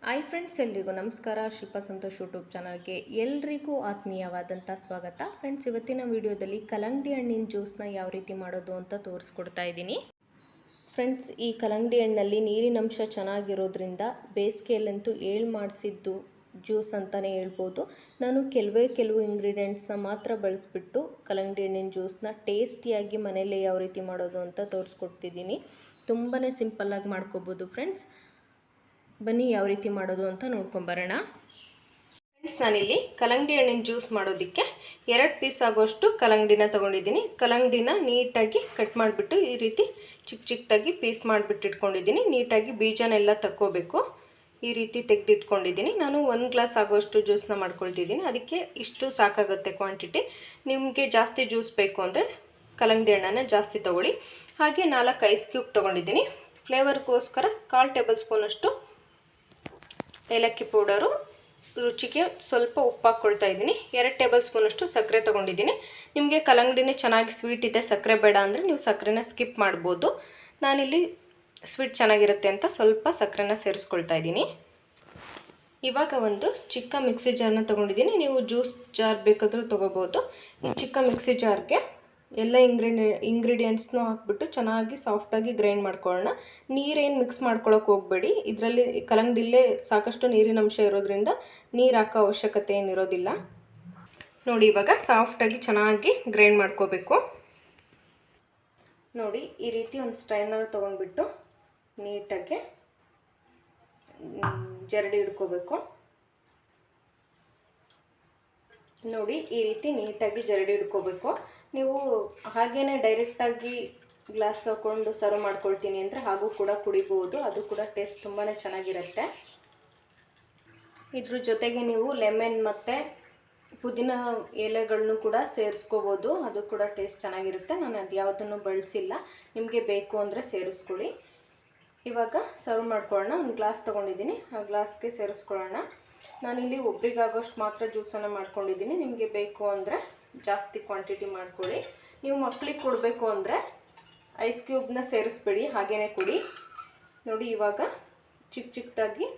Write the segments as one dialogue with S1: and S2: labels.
S1: Hi friends, ಎಲ್ರಿಗೂ ನಮಸ್ಕಾರ. Shilpa Santosh YouTube ಚಾನಲ್ಗೆ ಎಲ್ರಿಗೂ ಆತ್ಮೀಯವಾದಂಥ ಸ್ವಾಗತ. ಫ್ರೆಂಡ್ಸ್, ಇವತ್ತಿನ ವಿಡಿಯೋದಲ್ಲಿ ಕಲ್ಲಂಗಡಿ ಹಣ್ಣಿನ ಜ್ಯೂಸ್ನ ಯಾವ ರೀತಿ ಮಾಡೋದು ಅಂತ ತೋರಿಸ್ಕೊಡ್ತಾ ಇದ್ದೀನಿ. ಫ್ರೆಂಡ್ಸ್, ಈ ಕಲ್ಲಂಗಡಿ ಹಣ್ಣಲ್ಲಿ ನೀರಿನಂಶ ಚೆನ್ನಾಗಿರೋದ್ರಿಂದ ಬೇಸಿಗೆಯಲ್ಲಂತೂ ಮಾಡಿಸಿದ್ದು ಜ್ಯೂಸ್ ಅಂತಲೇ ಹೇಳ್ಬೋದು. ನಾನು ಕೆಲವು ಇಂಗ್ರೀಡಿಯೆಂಟ್ಸ್ನ ಮಾತ್ರ ಬಳಸಿಬಿಟ್ಟು ಕಲ್ಲಂಗಡಿ ಹಣ್ಣಿನ ಜ್ಯೂಸ್ನ ಟೇಸ್ಟಿಯಾಗಿ ಮನೆಯಲ್ಲೇ ಯಾವ ರೀತಿ ಮಾಡೋದು ಅಂತ ತೋರಿಸ್ಕೊಡ್ತಿದ್ದೀನಿ. ತುಂಬಾ ಸಿಂಪಲ್ಲಾಗಿ ಮಾಡ್ಕೋಬೋದು ಫ್ರೆಂಡ್ಸ್. ಬನ್ನಿ ಯಾವ ರೀತಿ ಮಾಡೋದು ಅಂತ ನೋಡ್ಕೊಂಬರೋಣ. ಫ್ರೆಂಡ್ಸ್, ನಾನಿಲ್ಲಿ ಕಲ್ಲಂಗಡಿ ಹಣ್ಣಿನ ಜ್ಯೂಸ್ ಮಾಡೋದಕ್ಕೆ 2 ಪೀಸ್ ಆಗೋಷ್ಟು ಕಲ್ಲಂಗಡಿನ ತೊಗೊಂಡಿದ್ದೀನಿ. ಕಲ್ಲಂಗಡಿನ ನೀಟಾಗಿ ಕಟ್ ಮಾಡಿಬಿಟ್ಟು ಈ ರೀತಿ ಚಿಕ್ಕದಾಗಿ ಪೀಸ್ ಮಾಡಿಬಿಟ್ಟು ಇಟ್ಕೊಂಡಿದ್ದೀನಿ. ನೀಟಾಗಿ ಬೀಜನೆಲ್ಲ ತಕ್ಕೋಬೇಕು. ಈ ರೀತಿ ತೆಗೆದಿಟ್ಕೊಂಡಿದ್ದೀನಿ. ನಾನು 1 ಗ್ಲಾಸ್ ಆಗೋಷ್ಟು ಜ್ಯೂಸ್ನ ಮಾಡ್ಕೊಳ್ತಿದ್ದೀನಿ. ಅದಕ್ಕೆ ಇಷ್ಟು ಸಾಕಾಗುತ್ತೆ ಕ್ವಾಂಟಿಟಿ. ನಿಮಗೆ ಜಾಸ್ತಿ ಜ್ಯೂಸ್ ಬೇಕು ಅಂದರೆ ಕಲ್ಲಂಗಡಿ ಹಣ್ಣನ್ನು ಜಾಸ್ತಿ ತೊಗೊಳ್ಳಿ. ಹಾಗೆ 4 ಐಸ್ ಕ್ಯೂಬ್ ತೊಗೊಂಡಿದ್ದೀನಿ. ಫ್ಲೇವರ್ಗೋಸ್ಕರ 1/4 ಟೇಬಲ್ ಸ್ಪೂನಷ್ಟು ಏಲಕ್ಕಿ ಪೌಡರು, ರುಚಿಗೆ ಸ್ವಲ್ಪ ಉಪ್ಪು ಹಾಕ್ಕೊಳ್ತಾ ಇದ್ದೀನಿ. 2 ಟೇಬಲ್ ಸ್ಪೂನಷ್ಟು ಸಕ್ಕರೆ ತೊಗೊಂಡಿದ್ದೀನಿ. ನಿಮಗೆ ಕಲ್ಲಂಗಡಿನೇ ಚೆನ್ನಾಗಿ ಸ್ವೀಟ್ ಇದೆ, ಸಕ್ಕರೆ ಬೇಡ ಅಂದರೆ ನೀವು ಸಕ್ಕರೆನ ಸ್ಕಿಪ್ ಮಾಡ್ಬೋದು. ನಾನಿಲ್ಲಿ ಸ್ವೀಟ್ ಚೆನ್ನಾಗಿರುತ್ತೆ ಅಂತ ಸ್ವಲ್ಪ ಸಕ್ಕರೆನ ಸೇರಿಸ್ಕೊಳ್ತಾ ಇದ್ದೀನಿ. ಇವಾಗ ಒಂದು ಚಿಕ್ಕ ಮಿಕ್ಸಿ ಜಾರ್ನ ತೊಗೊಂಡಿದ್ದೀನಿ. ನೀವು ಜ್ಯೂಸ್ ಜಾರ್ ಬೇಕಾದರೂ ತೊಗೋಬೋದು. ಈ ಚಿಕ್ಕ ಮಿಕ್ಸಿ ಜಾರ್ಗೆ ಎಲ್ಲ ಇಂಗ್ರೀಡಿಯೆಂಟ್ಸ್ನೂ ಹಾಕ್ಬಿಟ್ಟು ಚೆನ್ನಾಗಿ ಸಾಫ್ಟಾಗಿ ಗ್ರೈಂಡ್ ಮಾಡ್ಕೊಳ್ಳೋಣ. ನೀರೇನು ಮಿಕ್ಸ್ ಮಾಡ್ಕೊಳ್ಳೋಕೆ ಹೋಗಬೇಡಿ. ಇದರಲ್ಲಿ ಕಲ್ಲಂಗಡಿಲೇ ಸಾಕಷ್ಟು ನೀರಿನ ಅಂಶ ಇರೋದ್ರಿಂದ ನೀರು ಹಾಕೋ ಅವಶ್ಯಕತೆ ಏನಿರೋದಿಲ್ಲ. ನೋಡಿ, ಇವಾಗ ಸಾಫ್ಟಾಗಿ ಚೆನ್ನಾಗಿ ಗ್ರೈಂಡ್ ಮಾಡ್ಕೋಬೇಕು. ನೋಡಿ, ಈ ರೀತಿ ಒಂದು ಸ್ಟ್ರೈನರ್ ತೊಗೊಂಡ್ಬಿಟ್ಟು ನೀಟಾಗಿ ಜರಡಿ ಹಿಡ್ಕೋಬೇಕು. ನೋಡಿ, ಈ ರೀತಿ ನೀಟಾಗಿ ಜರಡಿ ಹಿಡ್ಕೋಬೇಕು. ನೀವು ಹಾಗೇ ಡೈರೆಕ್ಟಾಗಿ ಗ್ಲಾಸ್ ತಗೊಂಡು ಸರ್ವ್ ಮಾಡ್ಕೊಳ್ತೀನಿ ಅಂದರೆ ಹಾಗೂ ಕೂಡ ಕುಡಿಬೋದು. ಅದು ಕೂಡ ಟೇಸ್ಟ್ ತುಂಬಾ ಚೆನ್ನಾಗಿರುತ್ತೆ. ಇದ್ರ ಜೊತೆಗೆ ನೀವು ಲೆಮನ್ ಮತ್ತು ಪುದೀನ ಎಲೆಗಳನ್ನು ಕೂಡ ಸೇರಿಸ್ಕೋಬೋದು. ಅದು ಕೂಡ ಟೇಸ್ಟ್ ಚೆನ್ನಾಗಿರುತ್ತೆ. ನಾನು ಅದು ಯಾವುದನ್ನು ಬಳಸಿಲ್ಲ. ನಿಮಗೆ ಬೇಕು ಅಂದರೆ ಸೇರಿಸ್ಕೊಳ್ಳಿ. ಇವಾಗ ಸರ್ವ್ ಮಾಡ್ಕೊಳ್ಳೋಣ. ಒಂದು ಗ್ಲಾಸ್ ತೊಗೊಂಡಿದ್ದೀನಿ, ಆ ಗ್ಲಾಸ್ಗೆ ಸೇರಿಸ್ಕೊಳ್ಳೋಣ. ನಾನಿಲ್ಲಿ ಒಬ್ರಿಗಾಗೋಷ್ಟು ಮಾತ್ರ ಜ್ಯೂಸನ್ನು ಮಾಡ್ಕೊಂಡಿದ್ದೀನಿ. ನಿಮಗೆ ಬೇಕು ಅಂದರೆ ಜಾಸ್ತಿ ಕ್ವಾಂಟಿಟಿ ಮಾಡ್ಕೊಳ್ಳಿ. ನೀವು ಮಕ್ಕಳಿಗೆ ಕೊಡಬೇಕು ಅಂದರೆ ಐಸ್ ಕ್ಯೂಬ್ನ ಸೇರಿಸ್ಬೇಡಿ, ಹಾಗೇ ಕುಡಿ. ನೋಡಿ, ಇವಾಗ ಚಿಕ್ಕದಾಗಿ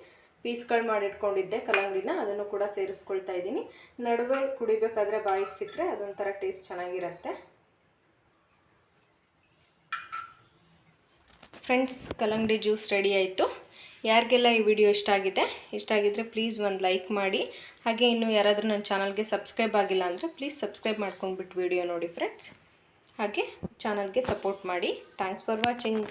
S1: ಪೀಸ್ಗಳು ಮಾಡಿಟ್ಕೊಂಡಿದ್ದೆ ಕಲ್ಲಂಗಡಿನ, ಅದನ್ನು ಕೂಡ ಸೇರಿಸ್ಕೊಳ್ತಾ ಇದ್ದೀನಿ. ನಡುವೆ ಕುಡಿಬೇಕಾದ್ರೆ ಬಾಯಿಗೆ ಸಿಕ್ಕರೆ ಅದೊಂಥರ ಟೇಸ್ಟ್ ಚೆನ್ನಾಗಿರುತ್ತೆ. ಫ್ರೆಂಡ್ಸ್, ಕಲ್ಲಂಗಡಿ ಜ್ಯೂಸ್ ರೆಡಿ ಆಯಿತು. ಯಾರಿಗೆಲ್ಲ ಈ ವಿಡಿಯೋ ಇಷ್ಟ ಆಗಿದ್ದರೆ ಪ್ಲೀಸ್ ಒಂದು ಲೈಕ್ ಮಾಡಿ. ಹಾಗೆ ಇನ್ನೂ ಯಾರಾದರೂ ನನ್ನ ಚಾನಲ್ಗೆ ಸಬ್ಸ್ಕ್ರೈಬ್ ಆಗಿಲ್ಲ ಅಂದರೆ ಪ್ಲೀಸ್ ಸಬ್ಸ್ಕ್ರೈಬ್ ಮಾಡ್ಕೊಂಡ್ಬಿಟ್ಟು ವಿಡಿಯೋ ನೋಡಿ ಫ್ರೆಂಡ್ಸ್. ಹಾಗೆ ಚಾನಲ್ಗೆ ಸಪೋರ್ಟ್ ಮಾಡಿ. Thanks for watching.